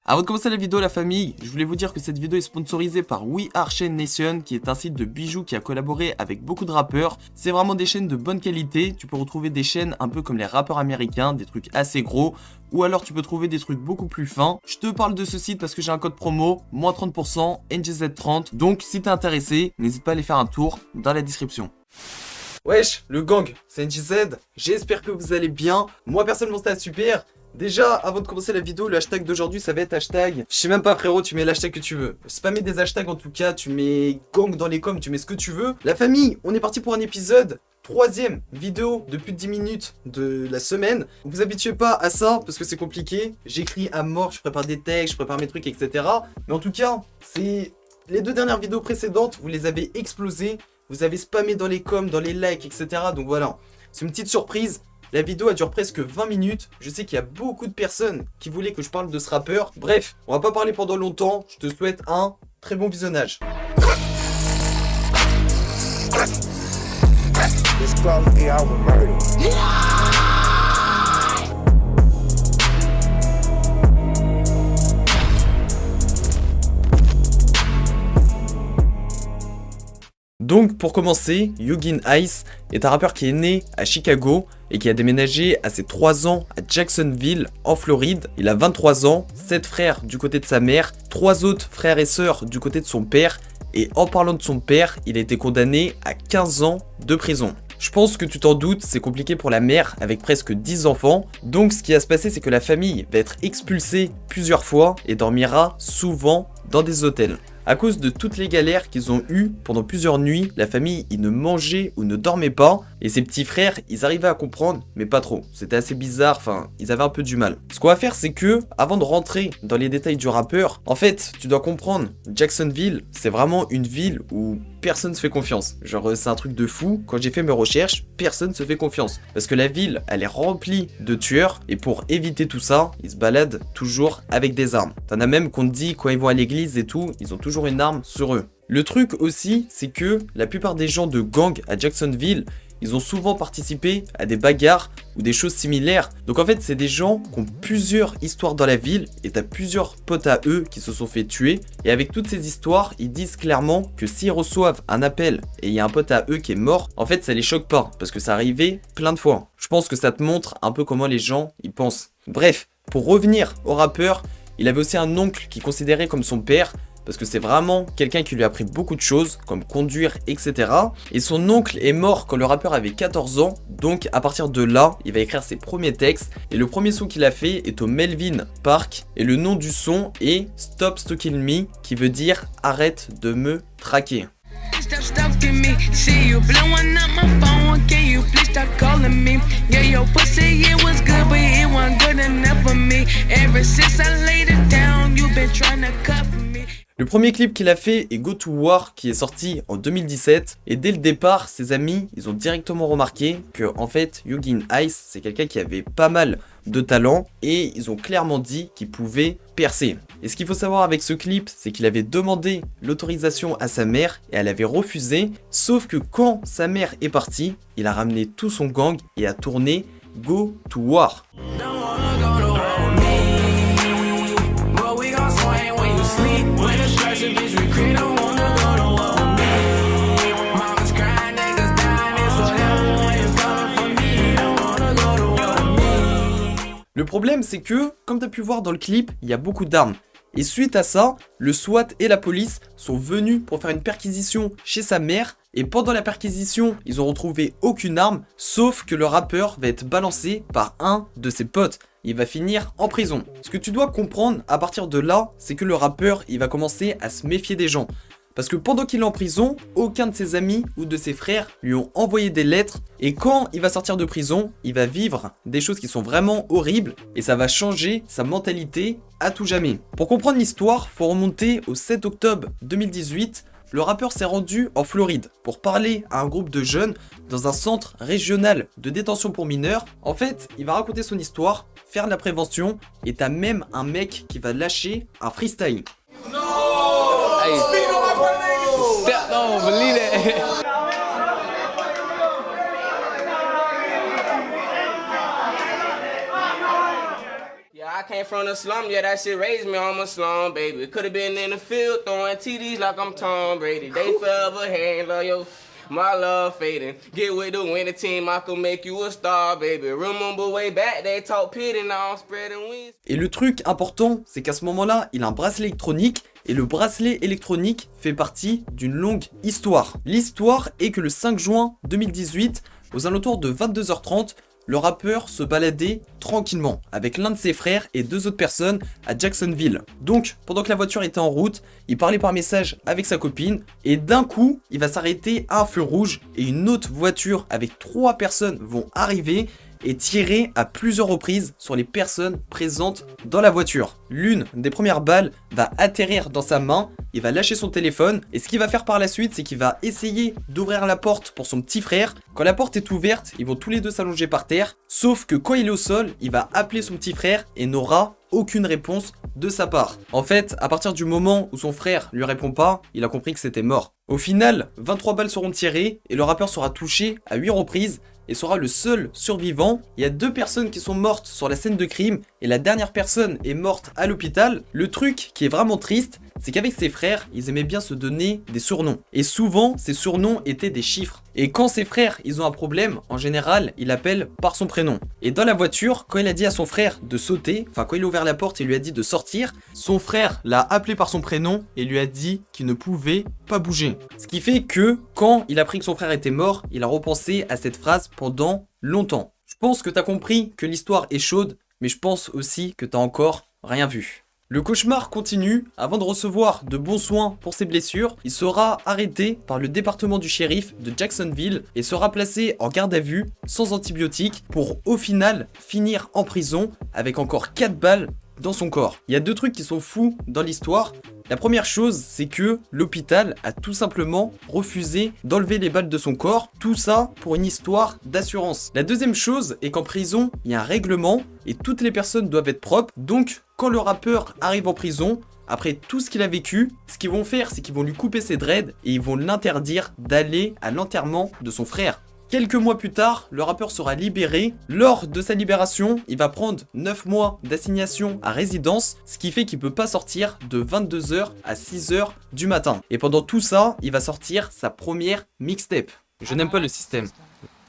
Avant de commencer la vidéo la famille, je voulais vous dire que cette vidéo est sponsorisée par We Are Chain Nation qui est un site de bijoux qui a collaboré avec beaucoup de rappeurs. C'est vraiment des chaînes de bonne qualité, tu peux retrouver des chaînes un peu comme les rappeurs américains, des trucs assez gros, ou alors tu peux trouver des trucs beaucoup plus fins. Je te parle de ce site parce que j'ai un code promo, moins 30%, NGZ30, donc si t'es intéressé, n'hésite pas à aller faire un tour dans la description. Wesh, le gang, c'est NGZ, j'espère que vous allez bien, moi personnellement ça va super. Déjà, avant de commencer la vidéo, le hashtag d'aujourd'hui, ça va être hashtag... Je sais même pas frérot, tu mets l'hashtag que tu veux. Spammer des hashtags en tout cas, tu mets gang dans les coms, tu mets ce que tu veux. La famille, on est parti pour un épisode. Troisième vidéo de plus de 10 minutes de la semaine. Vous habituez pas à ça parce que c'est compliqué. J'écris à mort, je prépare des textes, je prépare mes trucs, etc. Mais en tout cas, c'est... Les deux dernières vidéos précédentes, vous les avez explosées. Vous avez spammé dans les coms, dans les likes, etc. Donc voilà, c'est une petite surprise. La vidéo a duré presque 20 minutes. Je sais qu'il y a beaucoup de personnes qui voulaient que je parle de ce rappeur. Bref, on va pas parler pendant longtemps. Je te souhaite un très bon visionnage. Donc pour commencer, Yugin Ice est un rappeur qui est né à Chicago et qui a déménagé à ses 3 ans à Jacksonville en Floride. Il a 23 ans, 7 frères du côté de sa mère, 3 autres frères et sœurs du côté de son père. Et en parlant de son père, il a été condamné à 15 ans de prison. Je pense que tu t'en doutes, c'est compliqué pour la mère avec presque 10 enfants. Donc ce qui va se passer, c'est que la famille va être expulsée plusieurs fois et dormira souvent dans des hôtels. À cause de toutes les galères qu'ils ont eues pendant plusieurs nuits, la famille, ils ne mangeaient ou ne dormaient pas. Et ses petits frères, ils arrivaient à comprendre, mais pas trop. C'était assez bizarre, enfin, ils avaient un peu du mal. Ce qu'on va faire, c'est que, avant de rentrer dans les détails du rappeur, en fait, tu dois comprendre, Jacksonville, c'est vraiment une ville où personne se fait confiance. Genre, c'est un truc de fou. Quand j'ai fait mes recherches, personne se fait confiance. Parce que la ville, elle est remplie de tueurs. Et pour éviter tout ça, ils se baladent toujours avec des armes. T'en as même qu'on te dit, quand ils vont à l'église et tout, ils ont toujours une arme sur eux. Le truc aussi, c'est que la plupart des gens de gang à Jacksonville, ils ont souvent participé à des bagarres ou des choses similaires. Donc en fait, c'est des gens qui ont plusieurs histoires dans la ville et t'as plusieurs potes à eux qui se sont fait tuer. Et avec toutes ces histoires, ils disent clairement que s'ils reçoivent un appel et il y a un pote à eux qui est mort, en fait, ça les choque pas parce que ça arrivait plein de fois. Je pense que ça te montre un peu comment les gens y pensent. Bref, pour revenir au rappeur, il avait aussi un oncle qu'il considérait comme son père. Parce que c'est vraiment quelqu'un qui lui a appris beaucoup de choses, comme conduire, etc. Et son oncle est mort quand le rappeur avait 14 ans, donc à partir de là, il va écrire ses premiers textes. Et le premier son qu'il a fait est au Melvin Park, et le nom du son est Stop Stalking Me, qui veut dire arrête de me traquer. Stop stalking me, see you blowing up my phone. Can you please stop calling me? Yeah, your pussy, it was good, but it wasn't good enough for me. Ever since I laid it down, you've been trying to cut me. Le premier clip qu'il a fait est Go to War qui est sorti en 2017 et dès le départ ses amis ils ont directement remarqué que en fait Yugin Ice c'est quelqu'un qui avait pas mal de talent et ils ont clairement dit qu'il pouvait percer. Et ce qu'il faut savoir avec ce clip c'est qu'il avait demandé l'autorisation à sa mère et elle avait refusé, sauf que quand sa mère est partie il a ramené tout son gang et a tourné Go to War. Le problème c'est que, comme tu as pu voir dans le clip, il y a beaucoup d'armes. Et suite à ça, le SWAT et la police sont venus pour faire une perquisition chez sa mère. Et pendant la perquisition, ils ont retrouvé aucune arme, sauf que le rappeur va être balancé par un de ses potes. Il va finir en prison. Ce que tu dois comprendre à partir de là, c'est que le rappeur, il va commencer à se méfier des gens. Parce que pendant qu'il est en prison, aucun de ses amis ou de ses frères lui ont envoyé des lettres. Et quand il va sortir de prison, il va vivre des choses qui sont vraiment horribles. Et ça va changer sa mentalité à tout jamais. Pour comprendre l'histoire, faut remonter au 7 octobre 2018. Le rappeur s'est rendu en Floride pour parler à un groupe de jeunes dans un centre régional de détention pour mineurs. En fait, il va raconter son histoire, faire de la prévention. Et t'as même un mec qui va lâcher un freestyle. Hey, step on, believe that. Yeah, I came from the slum, yeah, that shit raised me on my slum, baby. Could have been in the field throwing TDs like I'm Tom Brady. They forever hand love your my love fading. Get with the winning team, I could make you a star, baby. Remember way back, they talk pity, now I'm spreading wings. Et le truc important, c'est qu'à ce moment-là, il a un bracelet électronique. Et le bracelet électronique fait partie d'une longue histoire. L'histoire est que le 5 juin 2018, aux alentours de 22h30, le rappeur se baladait tranquillement avec l'un de ses frères et 2 autres personnes à Jacksonville. Donc, pendant que la voiture était en route, il parlait par message avec sa copine et d'un coup, il va s'arrêter à un feu rouge et une autre voiture avec 3 personnes vont arriver et tirer à plusieurs reprises sur les personnes présentes dans la voiture. L'une des premières balles va atterrir dans sa main, il va lâcher son téléphone et ce qu'il va faire par la suite, c'est qu'il va essayer d'ouvrir la porte pour son petit frère. Quand la porte est ouverte, ils vont tous les deux s'allonger par terre, sauf que quand il est au sol, il va appeler son petit frère et n'aura aucune réponse de sa part. En fait, à partir du moment où son frère lui répond pas, il a compris que c'était mort. Au final, 23 balles seront tirées et le rappeur sera touché à 8 reprises et sera le seul survivant. Il y a 2 personnes qui sont mortes sur la scène de crime et la dernière personne est morte à l'hôpital. Le truc qui est vraiment triste, c'est qu'avec ses frères, ils aimaient bien se donner des surnoms. Et souvent, ces surnoms étaient des chiffres. Et quand ses frères, ils ont un problème, en général, ils l'appellent par son prénom. Et dans la voiture, quand il a dit à son frère de sauter, enfin quand il a ouvert la porte et lui a dit de sortir, son frère l'a appelé par son prénom et lui a dit qu'il ne pouvait pas bouger. Ce qui fait que, quand il a appris que son frère était mort, il a repensé à cette phrase pendant longtemps. Je pense que t'as compris que l'histoire est chaude, mais je pense aussi que t'as encore rien vu. Le cauchemar continue. Avant de recevoir de bons soins pour ses blessures, il sera arrêté par le département du shérif de Jacksonville et sera placé en garde à vue sans antibiotiques pour au final finir en prison avec encore 4 balles dans son corps. Il y a 2 trucs qui sont fous dans l'histoire. La première chose, c'est que l'hôpital a tout simplement refusé d'enlever les balles de son corps, tout ça pour une histoire d'assurance. La deuxième chose est qu'en prison, il y a un règlement et toutes les personnes doivent être propres. Donc, quand le rappeur arrive en prison, après tout ce qu'il a vécu, ce qu'ils vont faire, c'est qu'ils vont lui couper ses dreads et ils vont l'interdire d'aller à l'enterrement de son frère. Quelques mois plus tard, le rappeur sera libéré. Lors de sa libération, il va prendre 9 mois d'assignation à résidence, ce qui fait qu'il peut pas sortir de 22h à 6h du matin. Et pendant tout ça, il va sortir sa première mixtape. Je n'aime pas le système.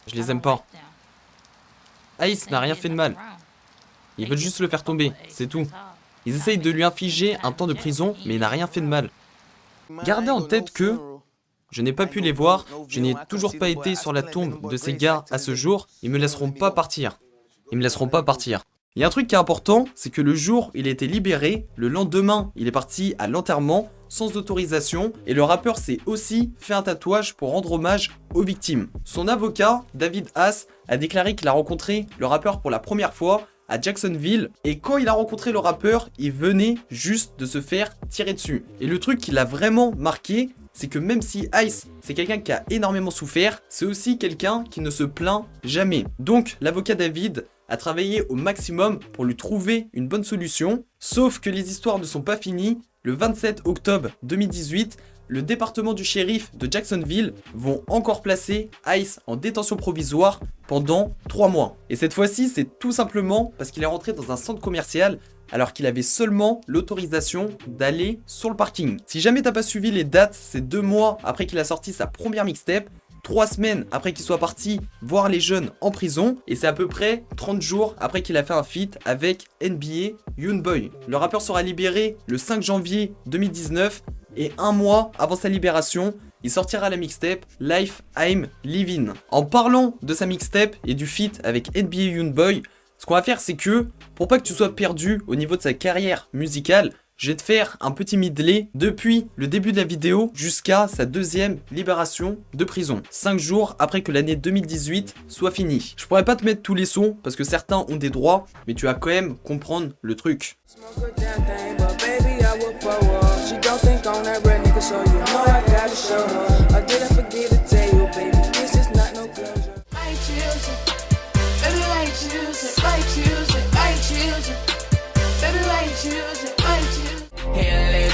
Je les aime pas. Ice n'a rien fait de mal. Ils veulent juste le faire tomber, c'est tout. Ils essayent de lui infliger un temps de prison, mais il n'a rien fait de mal. Gardez en tête que je n'ai pas pu les voir, je n'ai toujours pas été sur la tombe de ces gars à ce jour, ils me laisseront pas partir. Ils me laisseront pas partir. Il y a un truc qui est important, c'est que le jour où il a été libéré, le lendemain, il est parti à l'enterrement sans autorisation et le rappeur s'est aussi fait un tatouage pour rendre hommage aux victimes. Son avocat, David Haas, a déclaré qu'il a rencontré le rappeur pour la première fois à Jacksonville et quand il a rencontré le rappeur, il venait juste de se faire tirer dessus. Et le truc qui l'a vraiment marqué, c'est que même si Ice, c'est quelqu'un qui a énormément souffert, c'est aussi quelqu'un qui ne se plaint jamais. Donc, l'avocat David a travaillé au maximum pour lui trouver une bonne solution. Sauf que les histoires ne sont pas finies. Le 27 octobre 2018, le département du shérif de Jacksonville vont encore placer Ice en détention provisoire pendant 3 mois. Et cette fois-ci, c'est tout simplement parce qu'il est rentré dans un centre commercial alors qu'il avait seulement l'autorisation d'aller sur le parking. Si jamais t'as pas suivi les dates, c'est 2 mois après qu'il a sorti sa première mixtape, 3 semaines après qu'il soit parti voir les jeunes en prison, et c'est à peu près 30 jours après qu'il a fait un feat avec NBA Youngboy. Le rappeur sera libéré le 5 janvier 2019, et 1 mois avant sa libération, il sortira la mixtape Life I'm Living. En parlant de sa mixtape et du feat avec NBA Youngboy, ce qu'on va faire, c'est que, pour pas que tu sois perdu au niveau de sa carrière musicale, je vais te faire un petit medley depuis le début de la vidéo jusqu'à sa 2e libération de prison. 5 jours après que l'année 2018 soit finie. Je pourrais pas te mettre tous les sons parce que certains ont des droits, mais tu vas quand même comprendre le truc.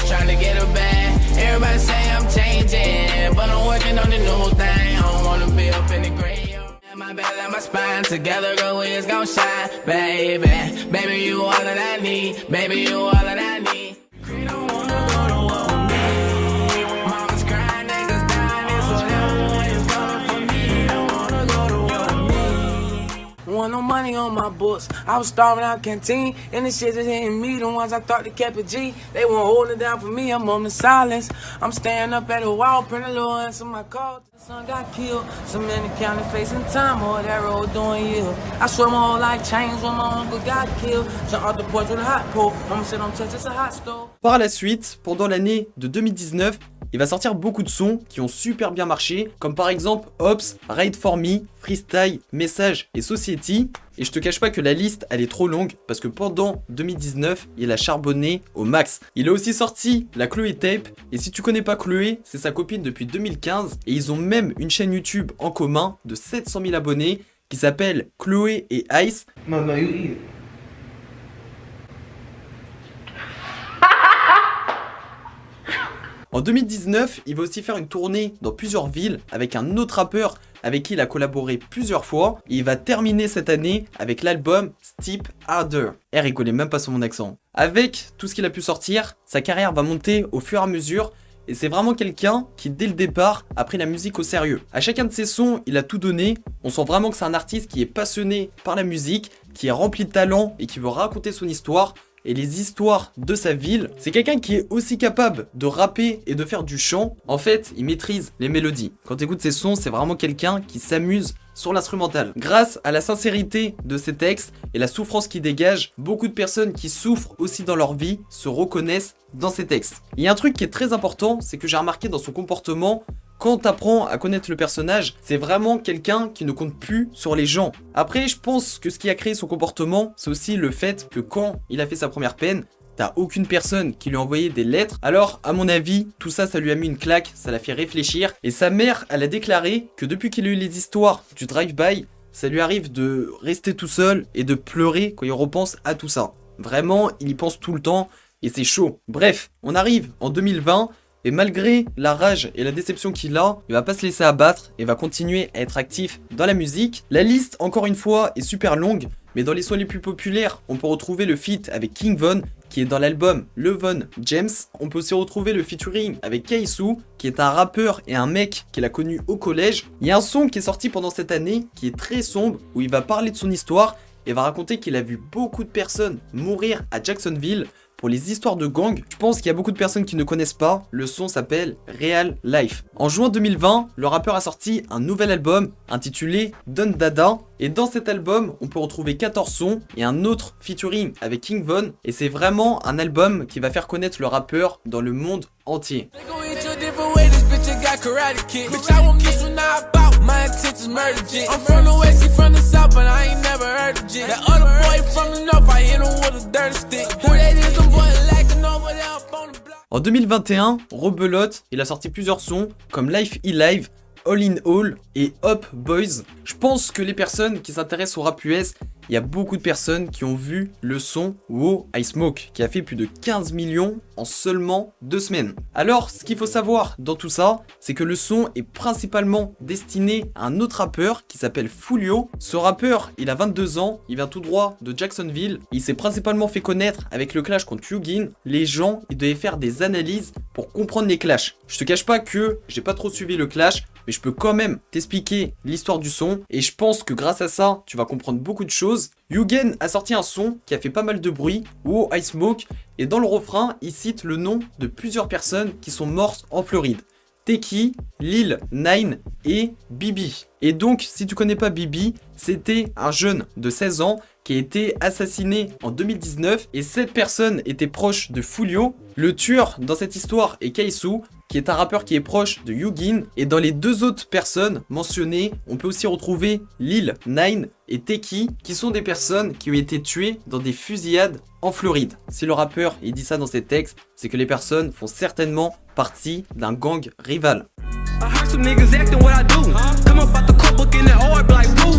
Trying to get her back. Everybody say I'm changing, but I'm working on the new thing. I don't wanna be up in the grave. My My belly and my spine together, girl, we is gon' shine, baby. Baby, you all that I need. Baby, you all that I need. You don't wanna go to war with me. Mama's crying, niggas dying, it's whatever when you coming for me. You don't wanna go to war with me. Want no money on my books. I was starving out canteen, and this shit just hitting me. The ones I thought they kept it G, they won't hold it down for me. I'm on the silence. I'm staying up at the wall, print a little answer my call. Son got killed, some in the county facing time, or that road doing yield. I swear my whole life changed when my uncle got killed. Jump off the porch with a hot pole, mama said don't touch, it's a hot stove. Par la suite, pendant l'année de 2019, il va sortir beaucoup de sons qui ont super bien marché, comme par exemple Ops, Ride For Me, Freestyle, Message et Society. Et je te cache pas que la liste elle est trop longue parce que pendant 2019 il a charbonné au max. Il a aussi sorti la Chloé Tape, et si tu connais pas Chloé, c'est sa copine depuis 2015 et ils ont même une chaîne YouTube en commun de 700 000 abonnés qui s'appelle Chloé et Ice. No, you eat it. En 2019, il va aussi faire une tournée dans plusieurs villes avec un autre rappeur avec qui il a collaboré plusieurs fois. Et il va terminer cette année avec l'album Steep Harder. Rigolez même pas sur mon accent. Avec tout ce qu'il a pu sortir, sa carrière va monter au fur et à mesure. Et c'est vraiment quelqu'un qui, dès le départ, a pris la musique au sérieux. À chacun de ses sons, il a tout donné. On sent vraiment que c'est un artiste qui est passionné par la musique, qui est rempli de talent et qui veut raconter son histoire et les histoires de sa ville. C'est quelqu'un qui est aussi capable de rapper et de faire du chant. En fait, il maîtrise les mélodies. Quand tu écoutes ses sons, c'est vraiment quelqu'un qui s'amuse sur l'instrumental. Grâce à la sincérité de ses textes et la souffrance qu'il dégage, beaucoup de personnes qui souffrent aussi dans leur vie se reconnaissent dans ses textes. Il y a un truc qui est très important, c'est que j'ai remarqué dans son comportement. Quand t'apprends à connaître le personnage, c'est vraiment quelqu'un qui ne compte plus sur les gens. Après, je pense que ce qui a créé son comportement, c'est aussi le fait que quand il a fait sa première peine, t'as aucune personne qui lui a envoyé des lettres. Alors, à mon avis, tout ça, ça lui a mis une claque, ça l'a fait réfléchir. Et sa mère, elle a déclaré que depuis qu'il a eu les histoires du drive-by, ça lui arrive de rester tout seul et de pleurer quand il repense à tout ça. Vraiment, il y pense tout le temps et c'est chaud. Bref, on arrive en 2020. Et malgré la rage et la déception qu'il a, il va pas se laisser abattre et va continuer à être actif dans la musique. La liste, encore une fois, est super longue, mais dans les sons les plus populaires, on peut retrouver le feat avec King Von, qui est dans l'album Le Von James. On peut aussi retrouver le featuring avec Kaisu, qui est un rappeur et un mec qu'il a connu au collège. Il y a un son qui est sorti pendant cette année, qui est très sombre, où il va parler de son histoire et va raconter qu'il a vu beaucoup de personnes mourir à Jacksonville pour les histoires de gang. Je pense qu'il y a beaucoup de personnes qui ne connaissent pas. Le son s'appelle Real Life. En juin 2020, le rappeur a sorti un nouvel album intitulé Don Dada. Et dans cet album, on peut retrouver 14 sons et un autre featuring avec King Von. Et c'est vraiment un album qui va faire connaître le rappeur dans le monde entier. My intentions murder jit. I'm from the west, he from the south, but I ain't never heard of jit. That other boy from the north, I hit him with a dirty stick. Who that is, them boys lacking over there up on the block. En 2021, rebelote, il a sorti plusieurs sons comme Life E-Live, All in All et Up Boys. Je pense que les personnes qui s'intéressent au rap US, il y a beaucoup de personnes qui ont vu le son Wow I Smoke, qui a fait plus de 15 millions en seulement 2 semaines. Alors, ce qu'il faut savoir dans tout ça, c'est que le son est principalement destiné à un autre rappeur qui s'appelle Foolio. Ce rappeur, il a 22 ans, il vient tout droit de Jacksonville. Il s'est principalement fait connaître avec le clash contre Yugin. Les gens, ils devaient faire des analyses pour comprendre les clashs. Je te cache pas que j'ai pas trop suivi le clash, mais je peux quand même t'expliquer l'histoire du son et je pense que grâce à ça, tu vas comprendre beaucoup de choses. Yugin a sorti un son qui a fait pas mal de bruit, Wow I Smoke, et dans le refrain, il cite le nom de plusieurs personnes qui sont mortes en Floride. Teki, Lil Nine et Bibi. Et donc, si tu connais pas Bibi, c'était un jeune de 16 ans qui a été assassiné en 2019 et cette personne était proche de Foolio. Le tueur dans cette histoire est Kaisu, qui est un rappeur qui est proche de Yugin. Et dans les deux autres personnes mentionnées, on peut aussi retrouver Lil Nine et Teki, qui sont des personnes qui ont été tuées dans des fusillades en Floride. Si le rappeur il dit ça dans ses textes, c'est que les personnes font certainement partie d'un gang rival. Some niggas acting what I do. Come up out the court book in that hard like boo.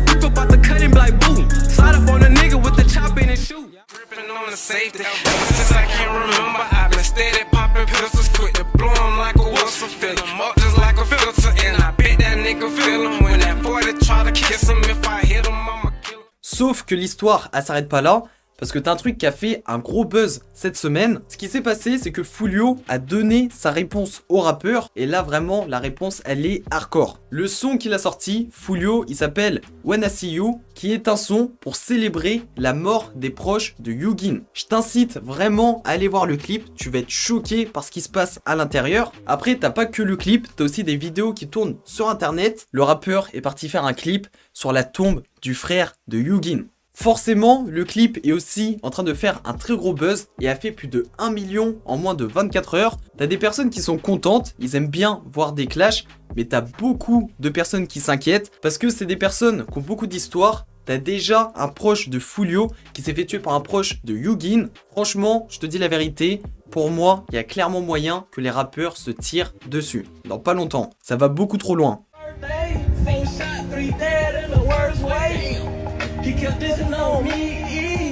Rip up out the cutting like boo. Slide up on a nigga with the chop in his shoe. Ripping on the safety. Ever since I can't remember, I've been steady popping pistols, quick to blow them like a whistle. Fill them up just like a filter, and I bet that nigga feel them when that 40 try to Sauf que l'histoire, elle s'arrête pas là. Parce que t'as un truc qui a fait un gros buzz cette semaine. Ce qui s'est passé, c'est que Foolio a donné sa réponse au rappeur. Et là, vraiment, la réponse, elle est hardcore. Le son qu'il a sorti, Foolio, il s'appelle When I See You, qui est un son pour célébrer la mort des proches de Yugin. Je t'incite vraiment à aller voir le clip. Tu vas être choqué par ce qui se passe à l'intérieur. Après, t'as pas que le clip, t'as aussi des vidéos qui tournent sur internet. Le rappeur est parti faire un clip sur la tombe du frère de Yugin. Forcément, le clip est aussi en train de faire un très gros buzz et a fait plus de 1 million en moins de 24 heures. T'as des personnes qui sont contentes, ils aiment bien voir des clashs, mais t'as beaucoup de personnes qui s'inquiètent parce que c'est des personnes qui ont beaucoup d'histoires. T'as déjà un proche de Foolio qui s'est fait tuer par un proche de Yugin. Franchement, je te dis la vérité, pour moi, il y a clairement moyen que les rappeurs se tirent dessus. Dans pas longtemps, ça va beaucoup trop loin. He kept dissing on me.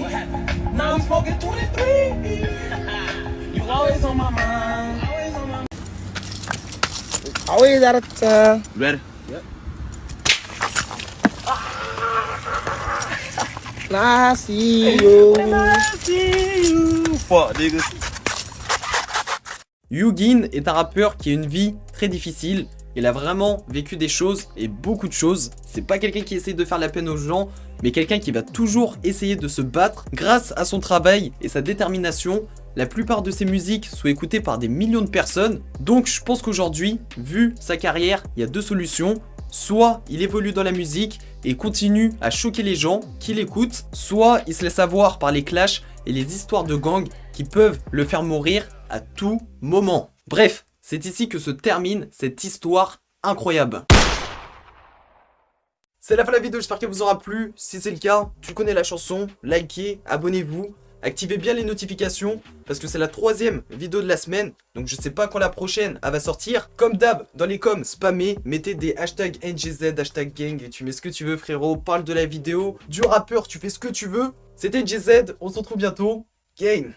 Now I'm smoking 23. You always on my mind. Always out of time. Ready? Yep. I see you. I see you. Fuck, niggas. Yugin est un rappeur qui a une vie très difficile. Il a vraiment vécu des choses et beaucoup de choses. C'est pas quelqu'un qui essaie de faire la peine aux gens, mais quelqu'un qui va toujours essayer de se battre. Grâce à son travail et sa détermination, la plupart de ses musiques sont écoutées par des millions de personnes. Donc je pense qu'aujourd'hui, vu sa carrière, il y a deux solutions. Soit il évolue dans la musique et continue à choquer les gens qui l'écoutent, soit il se laisse avoir par les clashs et les histoires de gang qui peuvent le faire mourir à tout moment. Bref, c'est ici que se termine cette histoire incroyable. C'est la fin de la vidéo, j'espère qu'elle vous aura plu. Si c'est le cas, tu connais la chanson, likez, abonnez-vous, activez bien les notifications parce que c'est la 3e vidéo de la semaine. Donc je sais pas quand la prochaine elle va sortir. Comme d'hab, dans les coms, spammez, mettez des hashtags NGZ, hashtag gang et tu mets ce que tu veux frérot. Parle de la vidéo, du rappeur, tu fais ce que tu veux. C'était NGZ, on se retrouve bientôt. Gang.